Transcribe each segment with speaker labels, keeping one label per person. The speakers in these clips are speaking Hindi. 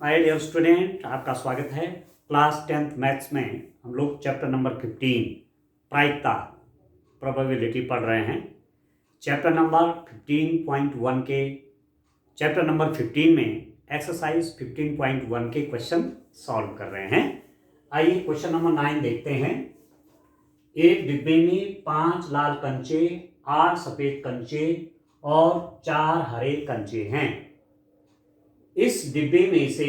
Speaker 1: माय डियर स्टूडेंट, आपका स्वागत है। क्लास 10th मैथ्स में हम लोग चैप्टर नंबर 15 प्रायिकता प्रोबेबिलिटी पढ़ रहे हैं। चैप्टर नंबर 15.1 के चैप्टर नंबर 15 में एक्सरसाइज 15.1 के क्वेश्चन सॉल्व कर रहे हैं। आइए क्वेश्चन नंबर 9 देखते हैं। एक डिब्बे में 5 लाल कंचे, 8 सफेद कंचे और 4 हरे कंचे हैं। इस डिब्बे में से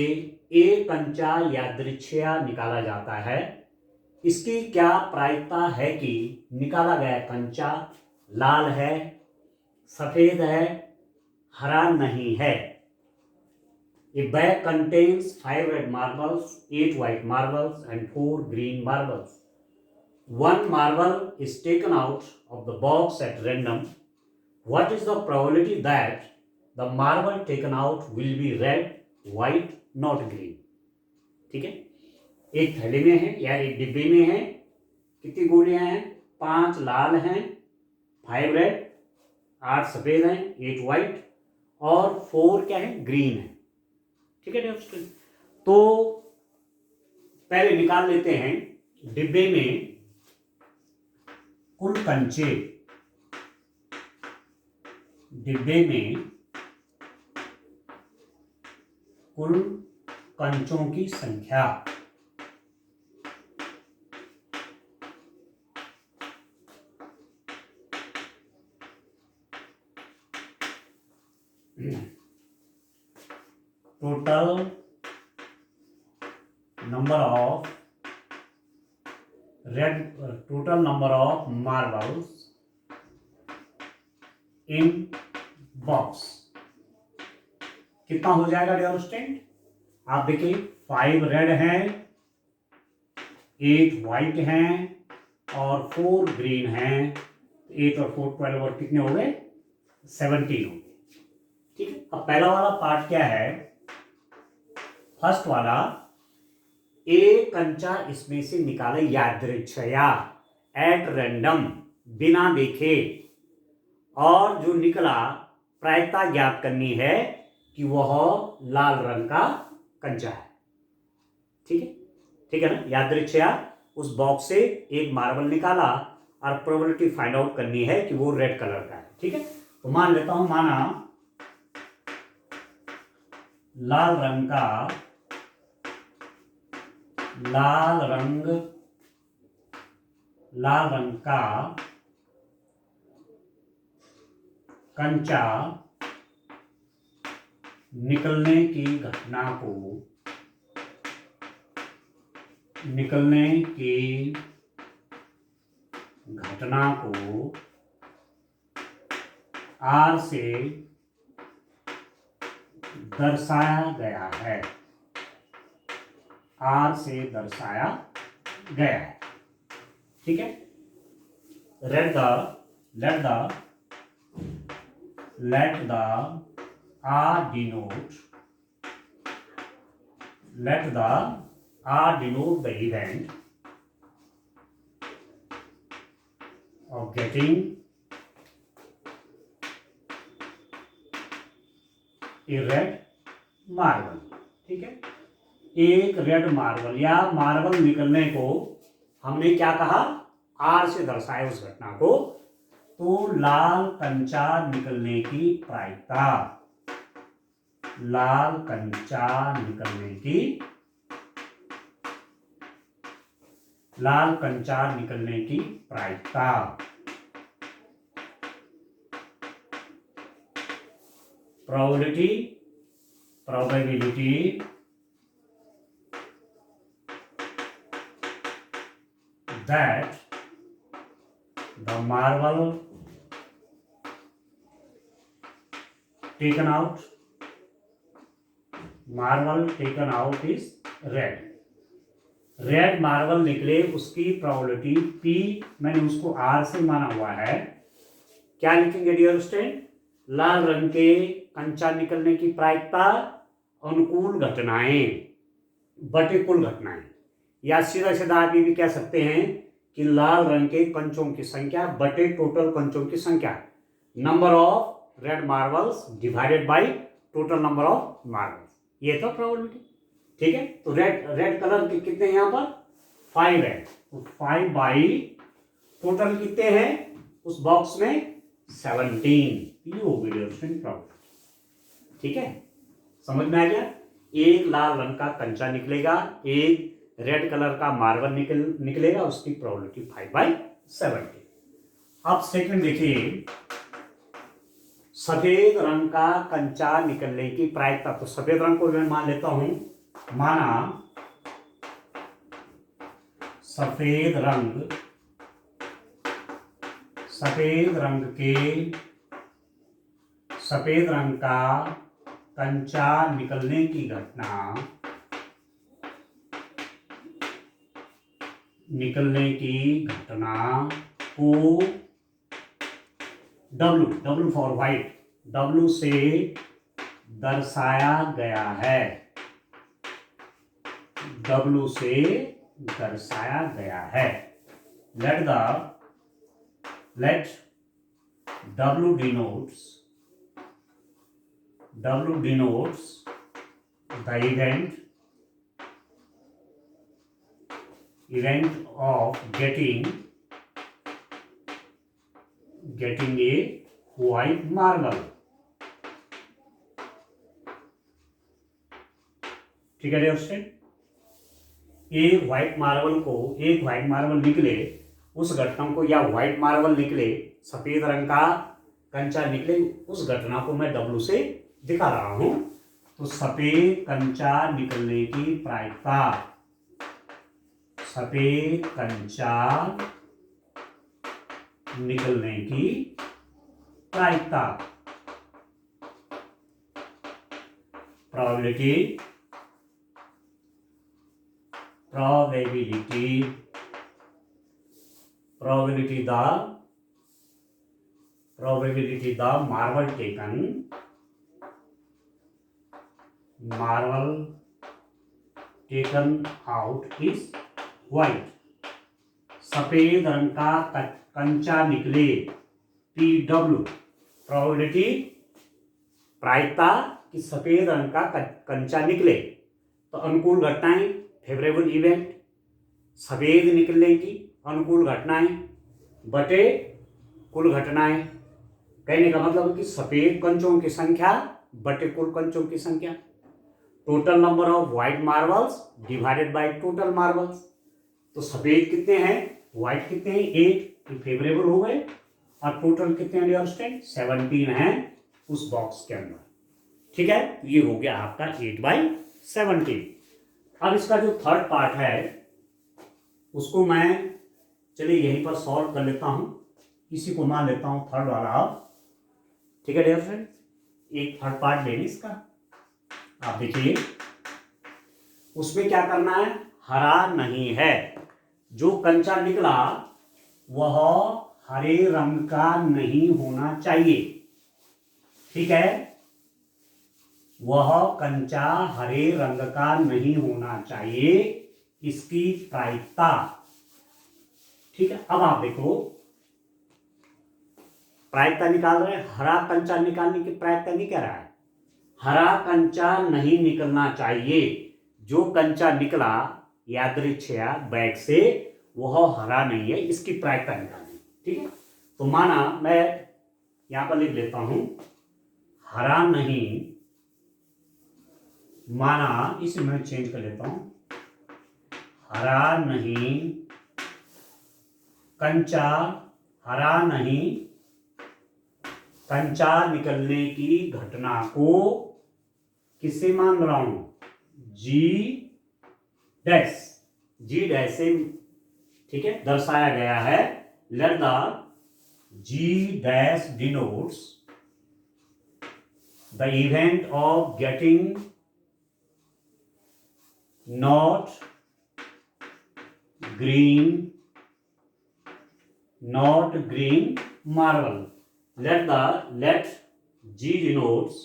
Speaker 1: एक कंचा यादृच्छिया निकाला जाता है। इसकी क्या प्रायिकता है कि निकाला गया कंचा लाल है, सफेद है, हरा नहीं है। A bag contains 5 red marbles, 8 white marbles and 4 green marbles. One marble is taken out of the box at random. What is the probability that the marble taken out will be red, white, not green? ठीक है, एक थैले में है या एक डिब्बे में है। कितनी गोलियां हैं? 5 लाल हैं, 5 रेड, 8 सफेद हैं, 8 वाइट और 4 क्या है? ग्रीन है। ठीक है दोस्तों, तो पहले निकाल लेते हैं डिब्बे में कुल कंचे। डिब्बे में कुल कंचों की संख्या। Total number of marbles in box कितना हो जाएगा डियर स्टूडेंट? आप देखिए 5 रेड हैं, 8 वाइट हैं और 4 ग्रीन हैं। 8 और 4 12 और कितने हो गए? 17 हो गए। ठीक है, अब पहला वाला पार्ट क्या है? फर्स्ट वाला, एक कंचा इसमें से निकाले यादृच्छया, एट रैंडम, बिना देखे, और जो निकला प्रायिकता ज्ञात करनी है कि वह लाल रंग का कंचा है। ठीक है, ठीक है ना? यादृच्छया उस बॉक्स से एक मार्बल निकाला और प्रोबेबिलिटी फाइंड आउट करनी है कि वो रेड कलर का है। ठीक है, तो मान लेता हूं, माना लाल रंग का कंचा निकलने की घटना को R से दर्शाया गया है। ठीक है, let the R denote the event of getting a red marble। ठीक है, एक रेड मार्बल या मार्बल निकलने को हमने क्या कहा? आर से दर्शाए उस घटना को। तो लाल कंचा निकलने की प्रायिकता, probability that the marble taken out is red marble निकले, उसकी प्रोबेबिलिटी P मैंने उसको R से माना हुआ है। क्या लिखेंगे डियर स्टूडेंट? लाल रंग के कंचा निकलने की प्रायिकता अनुकूल घटनाएं बटे कुल घटनाएं, या सीधा सीधा आप ये भी कह सकते हैं कि लाल रंग के कंचों की संख्या बटे टोटल कंचों की संख्या, number of red marbles divided by total number of marbles. ये तो प्रोबेबिलिटी। ठीक है, तो रेड रेड कलर के कितने हैं यहाँ पर 5 है, तो 5 बाई टोटल कितने हैं उस बॉक्स में 17। ये हो गई प्रॉपर्टी। ठीक है, समझ में आ गया। एक लाल रंग का कंचा निकलेगा, एक रेड कलर का मार्बल निकलेगा, उसकी प्रोबेबिलिटी 5/17। अब सेकंड देखिए, सफेद रंग का कंचा निकलने की प्रायिकता। तो सफेद रंग को मैं मान लेता हूं, माना सफेद रंग का कंचा निकलने की घटना को W फॉर व्हाइट, W से दर्शाया गया है, W से दर्शाया गया है। Let W denotes the event of getting a white marble। ठीक है डियर स्टूडेंट, एक व्हाइट मार्बल निकले उस घटना को, या व्हाइट मार्बल निकले, सफेद रंग का कंचा निकले, उस घटना को मैं W से दिखा रहा हूं। तो सफेद कंचा निकलने की प्रायिकता, सफेद कंचा निकलने की प्रायिकता, probability the marble taken out is white। सफेद रंग का कंचा निकले, PW प्रोबेबिलिटी, प्रायिकता कि सफेद रंग का कंचा निकले। तो अनुकूल घटनाएं, फेवरेबल इवेंट, सफेद निकलने की अनुकूल घटनाएं बटे कुल घटनाएं। कहने का मतलब कि सफेद कंचों की संख्या बटे कुल कंचों की संख्या, total number of white marbles divided by total marbles. तो सफेद कितने हैं, व्हाइट कितने हैं, 8 फेवरेबल हो गए, और टोटल कितने हैं डियर स्टूडेंट 17 हैं उस बॉक्स के अंदर। ठीक है, ये हो गया आपका 8/17। अब इसका जो थर्ड पार्ट है उसको मैं चलिए यहीं पर सॉल्व कर लेता हूं, इसी को मान लेता हूं थर्ड वाला अब। ठीक है डियर फ्रेंड, एक थर्ड पार्ट लेंगे इसका। आप देखिए उसमें क्या करना है, हरा नहीं है, जो कंचा निकला वह हरे रंग का नहीं होना चाहिए। ठीक है, वह कंचा हरे रंग का नहीं होना चाहिए, इसकी प्रायिकता। ठीक है, अब आप देखो प्रायिकता निकाल रहे हैं, हरा कंचा निकालने की प्रायिकता नहीं कह रहा है, हरा कंचा नहीं निकलना चाहिए, जो कंचा निकला यादृच्छया बैग से वह हरा नहीं है, इसकी प्रायिकता निकालनी। ठीक है, तो माना मैं यहां पर लिख लेता हूं, हरा नहीं, माना इसे मैं चेंज कर लेता हूं, हरा नहीं कंचा, हरा नहीं कंचा निकलने की घटना को किससे मान रहा हूं, G डैश से, ठीक है, दर्शाया गया है। Let the G dash denotes the event of getting not green marble। let G denotes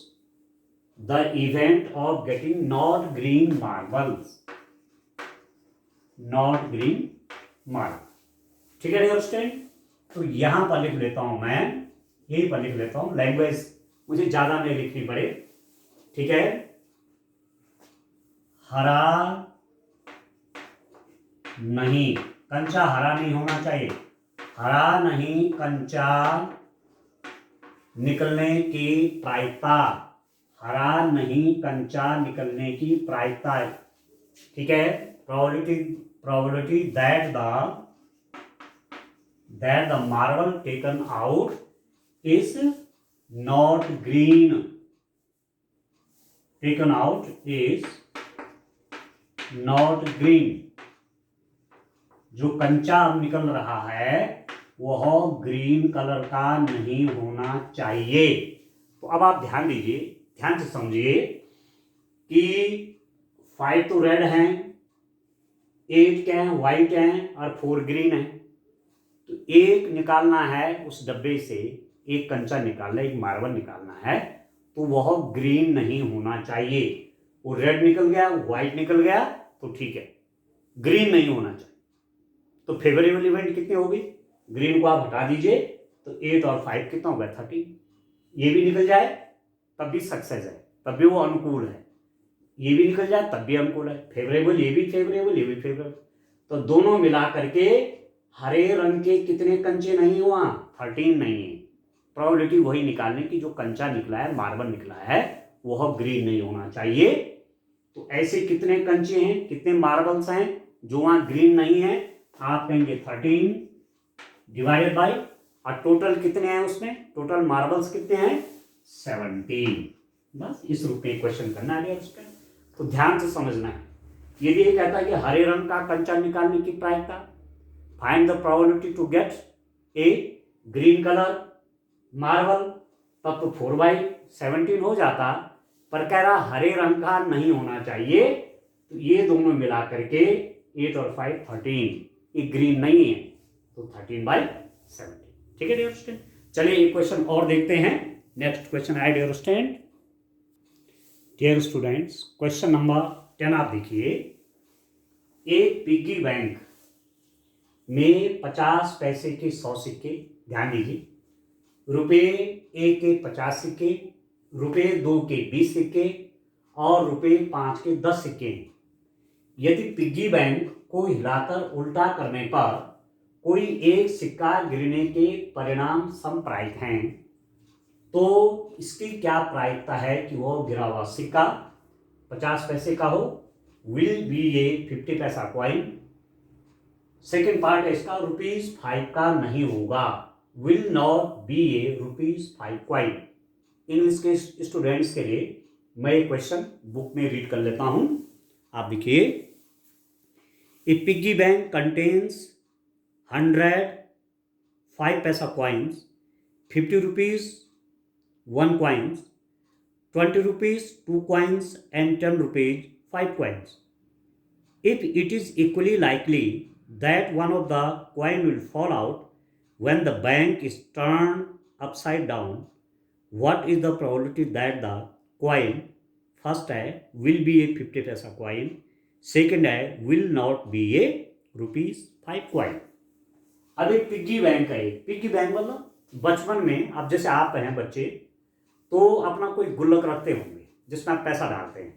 Speaker 1: the event of getting not green marbles, ठीक है डियर स्टूडेंट। तो यहां पर लिख लेता हूं मैं, यहीं पर लिख लेता हूं, लैंग्वेज मुझे ज्यादा नहीं लिखनी पड़े। ठीक है, हरा नहीं, कंचा हरा नहीं होना चाहिए, हरा नहीं कंचा निकलने की प्रायिकता, हरा नहीं कंचा निकलने की प्रायिकता है, ठीक है। Probability that the marble taken out is not green, taken out is not green, जो कंचा अब निकल रहा है वह ग्रीन कलर का नहीं होना चाहिए। तो अब आप ध्यान दीजिए, ध्यान से समझिए कि 5 तो रेड हैं, 8 क्या है वाइट हैं और 4 ग्रीन है। तो एक निकालना है उस डब्बे से, एक कंचा निकालना, एक मार्बल निकालना है, तो वह ग्रीन नहीं होना चाहिए। वो रेड निकल गया, व्हाइट निकल गया तो ठीक है, ग्रीन नहीं होना चाहिए। तो फेवरेबल इवेंट कितनी होगी, ग्रीन को आप हटा दीजिए तो 8 और 5 कितना होगा 13। ये भी निकल जाए तब भी सक्सेस है, तब भी वो अनुकूल है, ये भी निकल जाए तब भी अनुकूल है, फेवरेबल, ये भी फेवरेबल, ये भी फेवरेबल। तो दोनों मिला करके हरे रंग के कितने कंचे नहीं हुआ, 13 नहीं है। प्रोबेबिलिटी वही निकालने की जो कंचा निकला है, मार्बल निकला है, वह ग्रीन नहीं होना चाहिए। तो ऐसे कितने कंचे हैं, कितने मार्बल्स हैं जो वहां ग्रीन नहीं है, आप कहेंगे 13 डिवाइडेड बाई, और टोटल कितने हैं उसमें, टोटल मार्बल्स कितने हैं 17। बस इस रूप में क्वेश्चन करना है उसका। तो ध्यान से समझना है, यदि ये कहता है कि हरे रंग का कंचा निकालने की प्रायिकता, find the probability to get a green colour marble, तब तो 4/17 हो जाता, पर कह रहा हरे रंग का नहीं होना चाहिए। तो ये दोनों मिला करके 8 और 5 13, ये ग्रीन नहीं है तो 13/17, ठीक है डियर स्टूडेंट। चलिए एक क्वेश्चन और देखते हैं। नेक्स्ट क्वेश्चन है dear student, dear students question number 10 आप देखिए। एक पिग्गी बैंक में 50 पैसे के 100 सिक्के, ध्यान दीजिए, रुपए 1 के 50 सिक्के, रुपए 2 के 20 सिक्के और रुपए 5 के 10 सिक्के हैं। यदि पिग्गी बैंक को हिलाकर उल्टा करने पर कोई एक सिक्का गिरने के परिणाम समप्रायिक हैं, तो इसकी क्या प्रायिकता है कि वह गिरा हुआ सिक्का 50 पैसे का हो, विल बी ए 50 पैसा क्वाइन। सेकेंड पार्ट है इसका, ₹5 का नहीं होगा, will not be A ₹5 coin. English के स्टूडेंट्स के लिए मैं ये क्वेश्चन बुक में रीड कर लेता हूं, आप देखिए। ए पिग्गी बैंक कंटेन्स 100 5 पैसा coins, 50 rupees 1 coins, 20 rupees 2 coins and 10 rupees 5 coins. If it is equally likely that one of the coin will fall out when the bank is turned upside down, what is the probability that the coin first है will be a 50 पैसा coin, second है will not be a ₹5 coin। अब एक पिग्गी बैंक है, पिग्गी बैंक मतलब बचपन में, अब जैसे आप हैं बच्चे तो अपना कोई गुल्लक रखते होंगे जिसमें आप पैसा डालते हैं,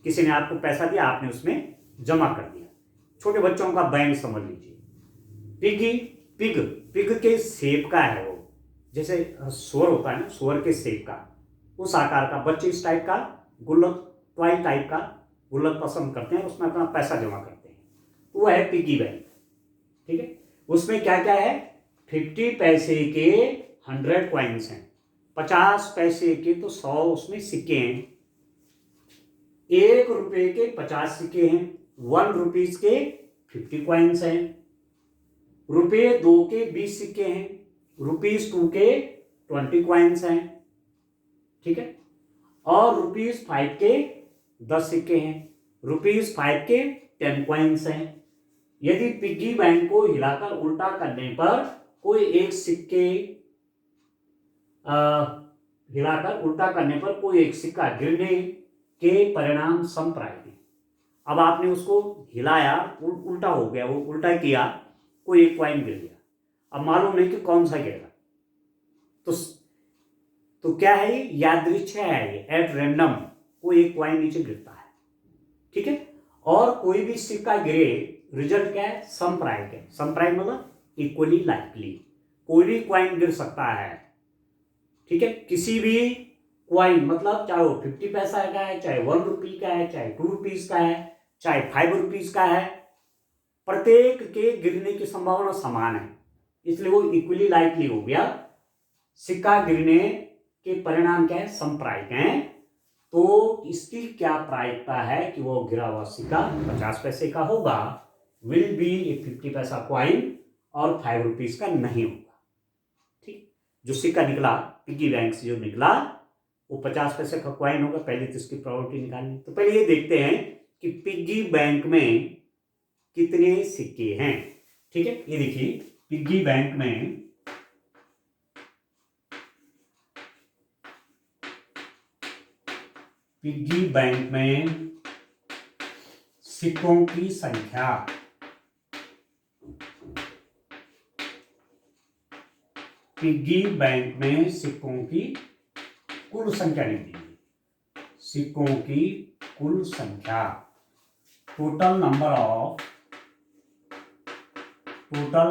Speaker 1: किसी ने आपको पैसा दिया, आपने उसमें जमा कर दिया, छोटे बच्चों का बैंक समझ लीजिए। पिग्गी पिग पिग के शेप का है वो, जैसे सुअर होता है ना, सुअर के शेप का, उस आकार का, बच्चे इस टाइप का गुल्लक, टॉय टाइप का गुल्लक पसंद करते हैं, उसमें अपना पैसा जमा करते हैं, तो वह है पिग्गी बैंक, ठीक है। उसमें क्या क्या है, 50 पैसे के 100 कॉइन्स हैं, 50 पैसे के तो 100 उसमें सिक्के हैं, 1 रुपए के 50 सिक्के हैं, 1 रुपीज के 50 कॉइन्स हैं, रुपए 2 के 20 सिक्के हैं, ₹2 के 20 कॉइन्स हैं, ठीक है, और ₹5 के 10 सिक्के हैं, ₹5 के 10 कॉइन्स हैं। यदि पिग्गी बैंक को हिलाकर उल्टा करने पर कोई एक सिक्के हिलाकर उल्टा करने पर कोई एक सिक्का गिरने के परिणाम समप्रायिक हैं। अब आपने उसको हिलाया, उल्टा हो गया, वो उल्टा किया, कोई एक कॉइन गिर गया, अब मालूम नहीं कि कौन सा गिरेगा, तो क्या है ये, यादृच्छिक है, ये एट रैंडम कोई एक कॉइन नीचे गिरता है, ठीक है। और कोई भी सिक्का गिरे, रिजल्ट क्या है, समप्रायिक है। समप्रायिक मतलब इक्वली लाइकली, कोई भी क्वाइन गिर सकता है, ठीक है। किसी भी क्वाइन मतलब चाहे वो 50 पैसा का है, चाहे 1 रुपी का है, चाहे 2 रुपीज का है, चाहे 5 रुपीज का है, प्रत्येक के गिरने की संभावना समान है, इसलिए वो इक्वली लाइकली हो गया। सिक्का गिरने के परिणाम क्या है, समप्रायिक हैं। तो इसकी क्या प्रायिकता है कि वो गिरा हुआ सिक्का 50 पैसे का होगा, विल बी ए 50 पैसा क्वाइन, और 5 रुपीज का नहीं होगा, ठीक। जो सिक्का निकला पिग्गी बैंक से, जो निकला वो 50 पैसे का क्वाइन होगा। पहले तो इसकी प्रोबेबिलिटी निकालनी। तो पहले ये देखते हैं कि पिग्गी बैंक में कितने सिक्के हैं, ठीक है। ये देखिए, पिग्गी बैंक में सिक्कों की संख्या, पिग्गी बैंक में सिक्कों की कुल संख्या लिख दीजिए, सिक्कों की कुल संख्या, total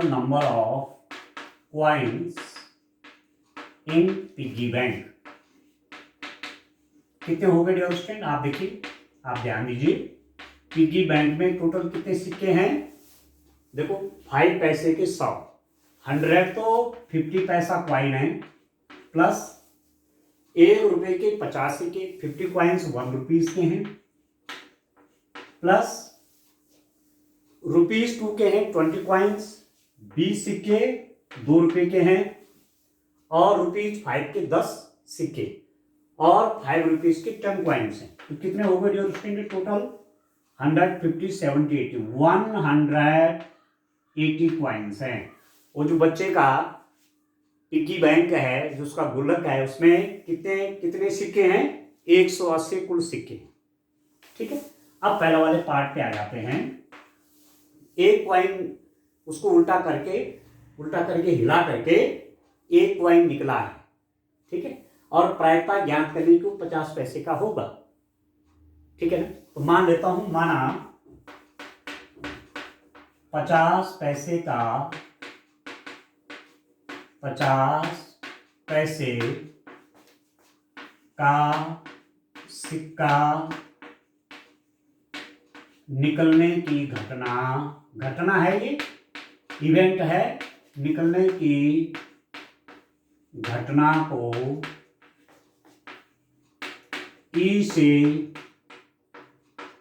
Speaker 1: number of coins in piggy bank. कितने हो गए डियर स्टूडेंट, आप देखिए, आप ध्यान दीजिए। पिग्गी बैंक में टोटल कितने सिक्के हैं, देखो 5 पैसे के 100, 100 तो 50 पैसा क्वाइन है, प्लस 1 रुपए के 50 सिक्के, 50 क्वाइंस 1 रुपीज के हैं, प्लस रुपीज 2 के हैं 20 क्वाइंस, 20 सिक्के 2 रुपए के हैं, और रुपीज 5 के 10 सिक्के, और 5 रुपीज के 10 क्वाइंस हैं। तो कितने हो गए डियर स्टूडेंट टोटल, 150, 70, 80, 180 क्वाइंस हैं। वो जो बच्चे का पिग्गी बैंक है, जो उसका गुल्लक है, उसमें कितने सिक्के हैं, 180 कुल सिक्के, ठीक है। अब पहले वाले पार्ट पे आ जाते हैं। एक क्वाइन उसको उल्टा करके हिला करके एक क्वाइन निकला है, ठीक है, और प्रायिकता ज्ञात करने को 50 पैसे का होगा, ठीक है ना। तो मान लेता हूं, माना 50 पैसे का सिक्का निकलने की घटना है, ये इवेंट है, निकलने की घटना को ई से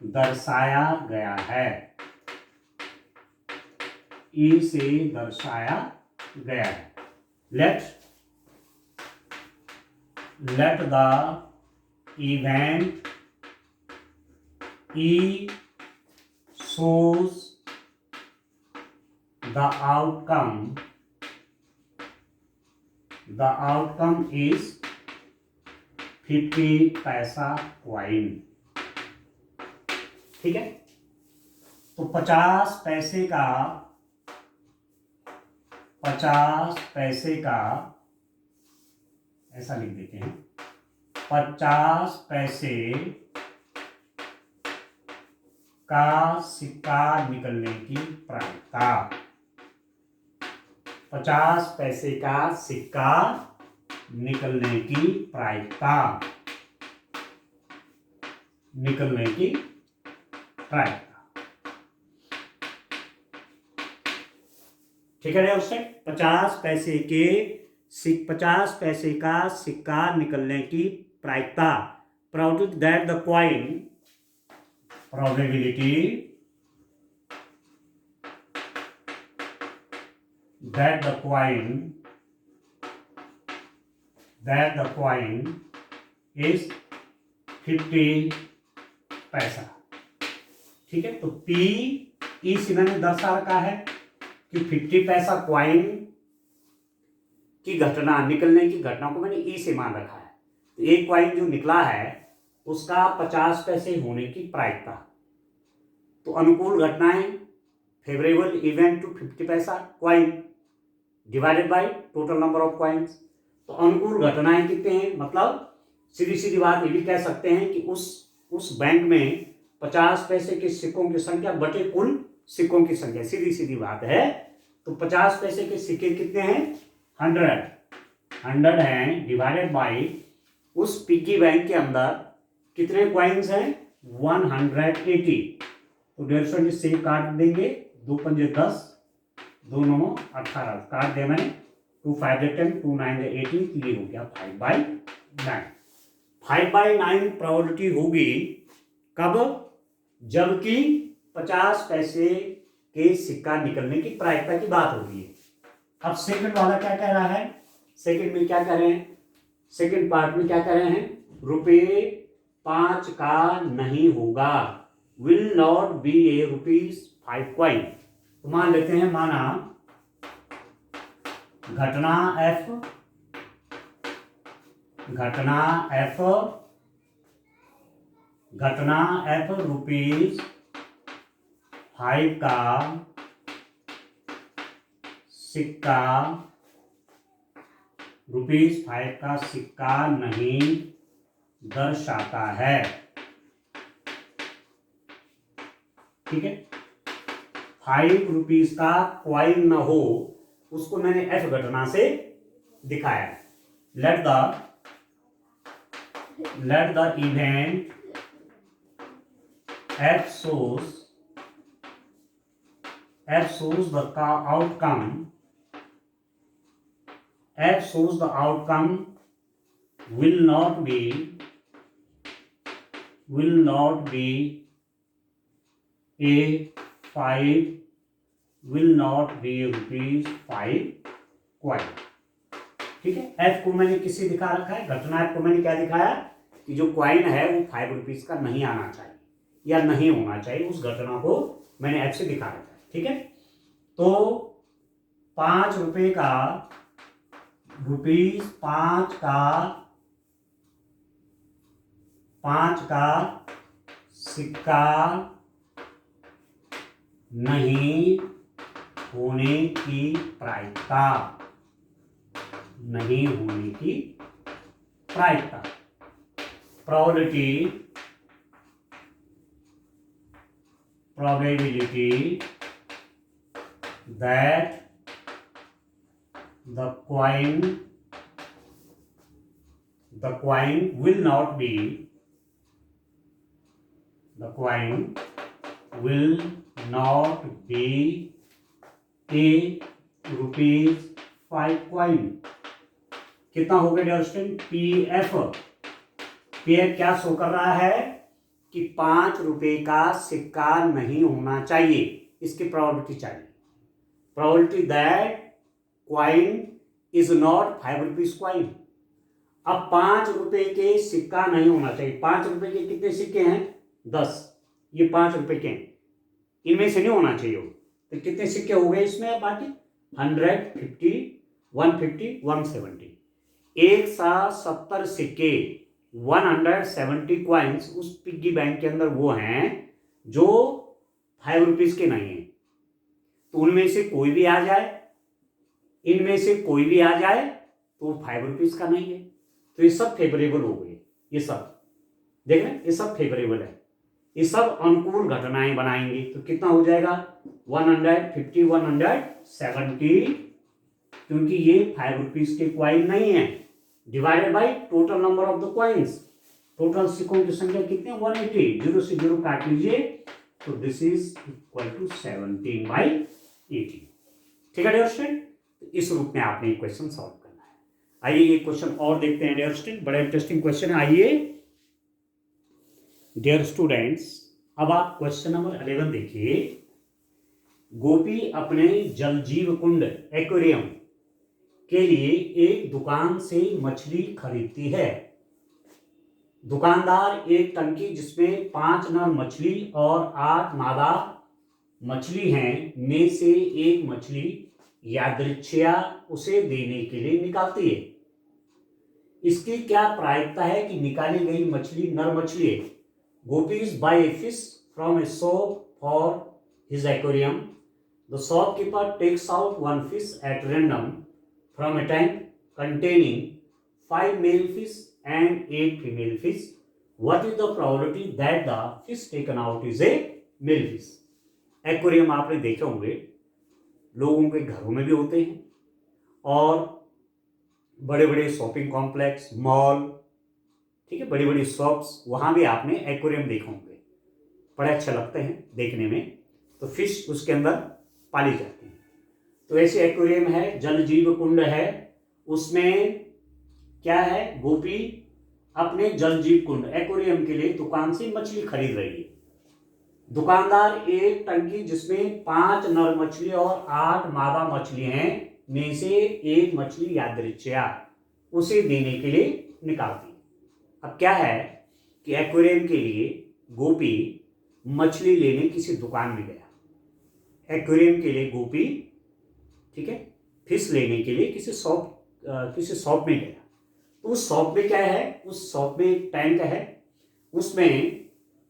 Speaker 1: दर्शाया गया है, ई से दर्शाया गया है। Let the event E shows the outcome is 50 पैसा क्वाइन, ठीक है। तो 50 पैसे का ऐसा लिख देते हैं, 50 पैसे का सिक्का निकलने की प्रायिकता, 50 पैसे का सिक्का निकलने की प्रायिकता, ठीक है दोस्तों। 50 पैसे का सिक्का निकलने की प्रायिकता, probability that the coin is 50 पैसा, ठीक है। तो P इस इन्होंने दर्शा रखा है कि 50 पैसा क्वाइन की घटना, निकलने की घटना को मैंने ई से मान रखा है। तो एक क्वाइन जो निकला है उसका 50 पैसे होने की प्रायिकता, तो अनुकूल घटनाएं, फेवरेबल इवेंट टू 50 पैसा coin divided by total number of coins. तो अनुकूल घटनाएं कितने हैं, मतलब सीधी बात ये भी कह सकते हैं कि उस बैंक में 50 पैसे के सिक्कों की संख्या बटे कुल सिक्कों की संख्या, सीधी सीधी बात है। तो 50 पैसे के सिक्के कितने हैं? 100 हैं, डिवाइडेड बाई उस पिग्गी बैंक के अंदर कितने कॉइन्स हैं? 180। तो 150 से काट देंगे, 2 पंजे 10, 2 9 18 काट दिया मैंने, 2 5 10, 2 9 18, तो ये हो गया 5/9। 5/9 प्रोबेबिलिटी होगी कब? जबकि 50 पैसे के सिक्का निकलने की प्रायिकता की बात हो रही है। अब सेकंड वाला क्या कह रहा है? सेकंड में क्या कह रहे हैं? सेकंड पार्ट में क्या कह रहे हैं? ₹5 का नहीं होगा, will not be A ₹5 coin. तो मान लेते हैं, माना घटना F ₹5 का सिक्का ₹5 का सिक्का नहीं दर्शाता है। ठीक है, ₹5 का कॉइन न हो, उसको मैंने F घटना से दिखाया। Late the event F shows the outcome will not be a 5 will not be ₹5 coin. ठीक है, F को मैंने किसी दिखा रखा है, घटना F को मैंने क्या दिखाया कि जो कॉइन है वो ₹5 का नहीं आना चाहिए या नहीं होना चाहिए, उस घटना को मैंने F से दिखा रखा है। ठीक है, तो ₹5 का सिक्का नहीं होने की प्रायिकता, probability that the coin will not be a ₹5 coin. कितना हो गया डियर स्टूडेंट? PF क्या शो कर रहा है कि ₹5 का सिक्का नहीं होना चाहिए, इसकी प्रोबेबिलिटी चाहिए। Probability that coin is not ₹5 coin. अब ₹5 के सिक्का नहीं होना चाहिए। ₹5 के कितने सिक्के हैं? 10। ये ₹5 के हैं, इनमें से नहीं होना चाहिए। तो कितने सिक्के हो गए इसमें? बाकी 100, 50, 150, 170, 170 सिक्के, 170 कॉइन्स उस पिग्गी बैंक के अंदर वो हैं जो ₹5 के नहीं है। तो उनमें से कोई भी आ जाए, इनमें से कोई भी आ जाए तो ₹5 का नहीं है। तो ये सब फेवरेबल हो गए। ये सब देख रहे हैं, ये सब फेवरेबल है, ये सब अनुकूल घटनाएं बनाएंगे। तो कितना हो जाएगा? 150, 170, क्योंकि ये ₹5 के कॉइन नहीं है, divided by total number of the coins. Total सिक्कों की संख्या कितनी है? 180। 0 से 0 काट लीजिए, तो दिस इज इक्वल टू 17/80। ठीक है डियर स्टूडेंट, इस रूप में आपने ये क्वेश्चन सॉल्व करना है। आइए ये क्वेश्चन और देखते हैं डियर स्टूडेंट, बड़ा इंटरेस्टिंग क्वेश्चन है। आइए डियर स्टूडेंट्स, अब आप क्वेश्चन नंबर 11 देखिए। गोपी अपने जलजीव कुंड एक्वेरियम के लिए एक दुकान से मछली खरीदती है। दुकानदार एक टंकी जिसमें 5 नर मछली और 8 मादा मछली हैं में से एक मछली यादृच्छिया उसे देने के लिए निकालती है। इसकी क्या प्रायिकता है कि निकाली गई मछली नर मछली है? Gopi's buy a fish from a shop for his aquarium. The shopkeeper takes out one fish at random from a tank containing 5 male fish and 8 female fish. What is the probability that the fish taken out is a male fish. Aquarium आपने देखे होंगे, लोगों के घरों में भी होते हैं और बड़े बड़े शॉपिंग कॉम्प्लेक्स, मॉल, ठीक है, बड़ी बड़ी शॉप्स, वहाँ भी आपने एक्वेरियम देखे होंगे, बड़े अच्छे लगते हैं देखने में। तो फिश उसके अंदर पाली जाती है। तो ऐसे एक्वेरियम है, जल जीव कुंड है, उसमें क्या है, गोपी अपने जल जीव कुंड एक्वेरियम के लिए दुकान से मछली खरीद रही है। दुकानदार एक टंकी जिसमें 5 नर मछली और 8 मादा मछली हैं में से एक मछली यादृच्छिया उसे देने के लिए निकालती है। अब क्या है कि एक्वेरियम के लिए गोपी मछली लेने किसी दुकान में गया। एक्वेरियम के लिए गोपी, ठीक है, फिश लेने के लिए किसी शॉप में गया। तो उस शॉप में क्या है, उस शॉप में एक टैंक है, उसमें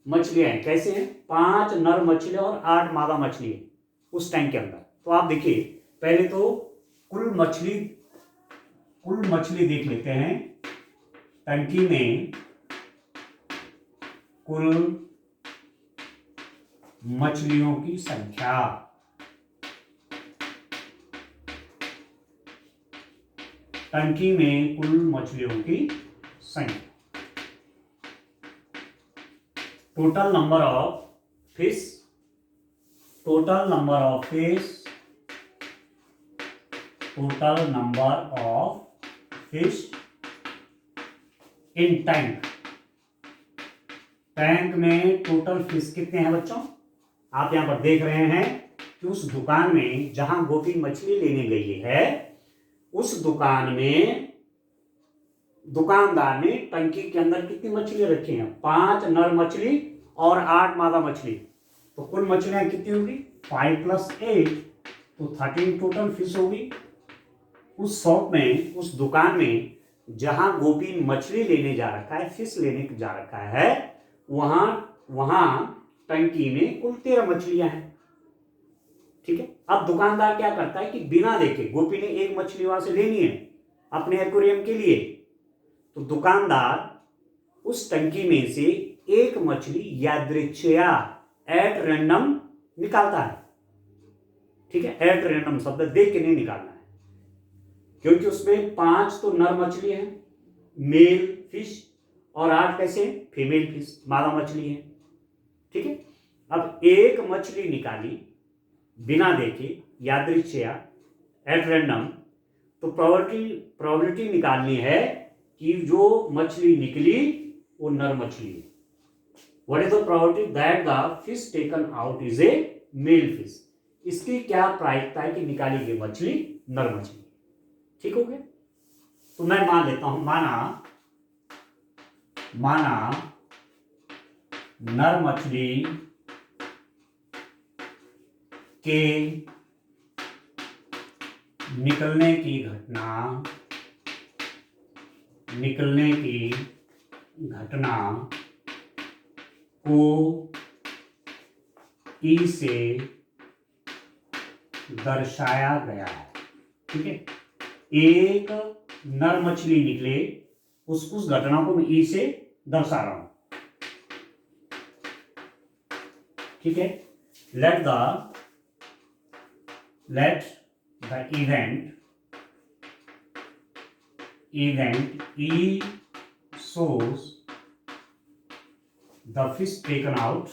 Speaker 1: मछलियां हैं। कैसे हैं, 5 नर मछली और 8 मादा मछली है उस टैंक के अंदर। तो आप देखिए, पहले तो कुल मछली देख लेते हैं। टंकी में कुल मछलियों की संख्या, टंकी में कुल मछलियों की संख्या, total number of fish, total number of fish, total number of fish in tank. Tank में टोटल फिश कितने हैं बच्चों? आप यहां पर देख रहे हैं कि उस दुकान में जहां गोपी मछली लेने गई है, उस दुकान में दुकानदार ने टंकी के अंदर कितनी मछली रखी हैं? 5 नर मछली और 8 मादा मछली। तो कुल मछलियां कितनी होगी? 5 + 8, तो 13 टोटल फिश होगी। उस शॉप में, उस दुकान में जहां गोपी मछली लेने जा रखा है, फिश लेने जा रखा है, वहां टंकी में कुल 13 मछलियां हैं। ठीक है। अब दुकानदार क्या करता है कि बिना देखे, गोपी ने एक मछली वहां से लेनी है अपने एक्वेरियम के लिए, तो दुकानदार उस टंकी में से एक मछली यादृच्छिया, एट रैंडम निकालता है। ठीक है, एट रैंडम शब्द देख के नहीं निकालना है, क्योंकि उसमें 5 तो नर मछली है, मेल फिश, और 8 कैसे? फीमेल फिश, मादा मछली है। ठीक है। अब एक मछली निकाली बिना देखे, यादृच्छिया, एट रैंडम, तो प्रोबेबिलिटी निकालनी है कि जो मछली निकली वो नर मछली है। What is the probability that the fish taken out is a male fish. इसकी क्या प्रायिकता है कि निकाली गई मछली नर मछली। ठीक हो गया। तो मैं मान लेता हूं, माना नर मछली के निकलने की घटना को ई से दर्शाया गया है। ठीक है, एक नर मछली निकले, उस घटना को मैं ई से दर्शा रहा हूं। ठीक है, let the event E shows the fish taken out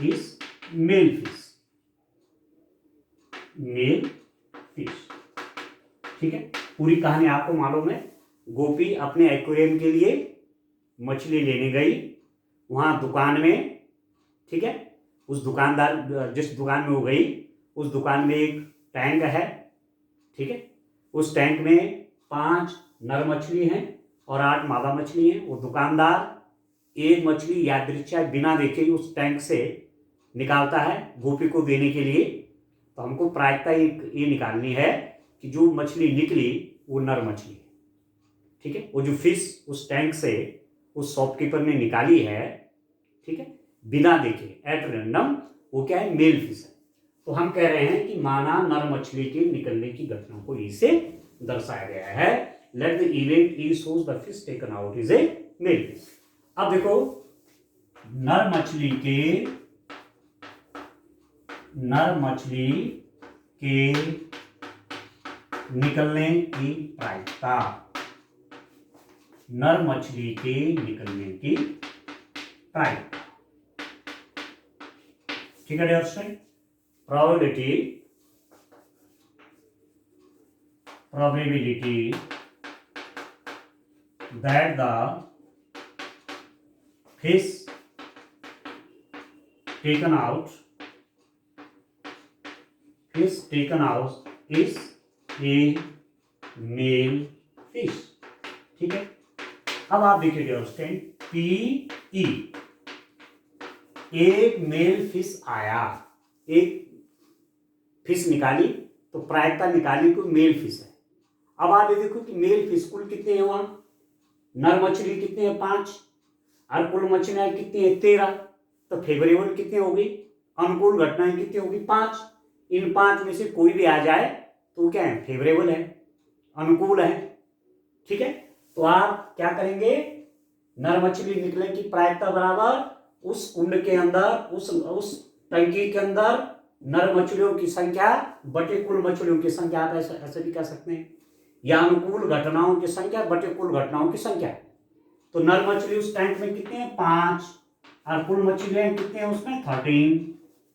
Speaker 1: is male fish। ठीक है, पूरी कहानी आपको मालूम है। गोपी अपने एक्वेरियम के लिए मछली लेने गई वहां दुकान में। ठीक है, उस दुकानदार, जिस दुकान में वो गई, उस दुकान में एक टैंक है। ठीक है, उस टैंक में 5 नर मछली हैं और 8 मादा मछली हैं। वो दुकानदार एक मछली यादृच्छिया बिना देखे ही उस टैंक से निकालता है गोपी को देने के लिए। तो हमको प्रायिकता ये निकालनी है कि जो मछली निकली वो नर मछली है। ठीक है, वो जो फिश उस टैंक से उस शॉपकीपर ने निकाली है, ठीक है, बिना देखे, एट रैंडम, वो क्या है? मेल फिश है। तो हम कह रहे हैं कि माना नर मछली के निकलने की घटना को ई से दर्शाया गया है। Let the event E shows the fish taken out is a male fish. अब देखो नर मछली के निकलने की प्रायिकता, नर मछली के निकलने की प्रायिकता, ठीक है dear student. probability that the fish taken out is a male fish, ठीक है। अब आप देखिए डियर स्टूडेंट, PE एक मेल फिश आया, एक फिश निकाली तो प्रायिकता निकाली को मेल फिश है। अब आप ये देखो कि मेल फिश कुल कितने हैं, वहां नर मछली कितने हैं 5 और कुल मछलियां कितनी है 13। तो फेवरेबल कितने होगी, अनुकूल घटनाएं कितनी होगी 5। इन 5 में से कोई भी आ जाए तो क्या है, फेवरेबल है, अनुकूल है, ठीक है। तो आप क्या करेंगे, नर मछली निकलने की प्रायिकता बराबर उस कुंड के अंदर, उस टंकी के अंदर नर मछलियों की संख्या बटे कुल मछलियों की संख्या, आप ऐसे भी कह सकते हैं, या अनुकूल घटनाओं की संख्या बटे कुल घटनाओं की संख्या। तो नर मछली उस टैंक में कितने हैं 5 और कुल मछलियां कितने हैं उसमें 13।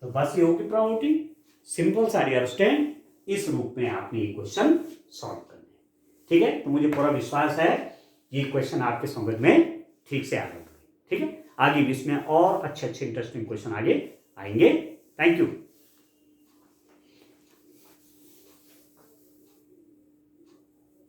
Speaker 1: तो बस ये होगी प्रोबेबिलिटी। सिंपल सा अंडरस्टैंड, इस रूप में आपने ये क्वेश्चन सॉल्व करना है, ठीक है। तो मुझे पूरा विश्वास है ये क्वेश्चन आपके समझ में ठीक से आ गए, ठीक है। आगे भी इसमें और अच्छे इंटरेस्टिंग क्वेश्चन आगे आएंगे। Thank you.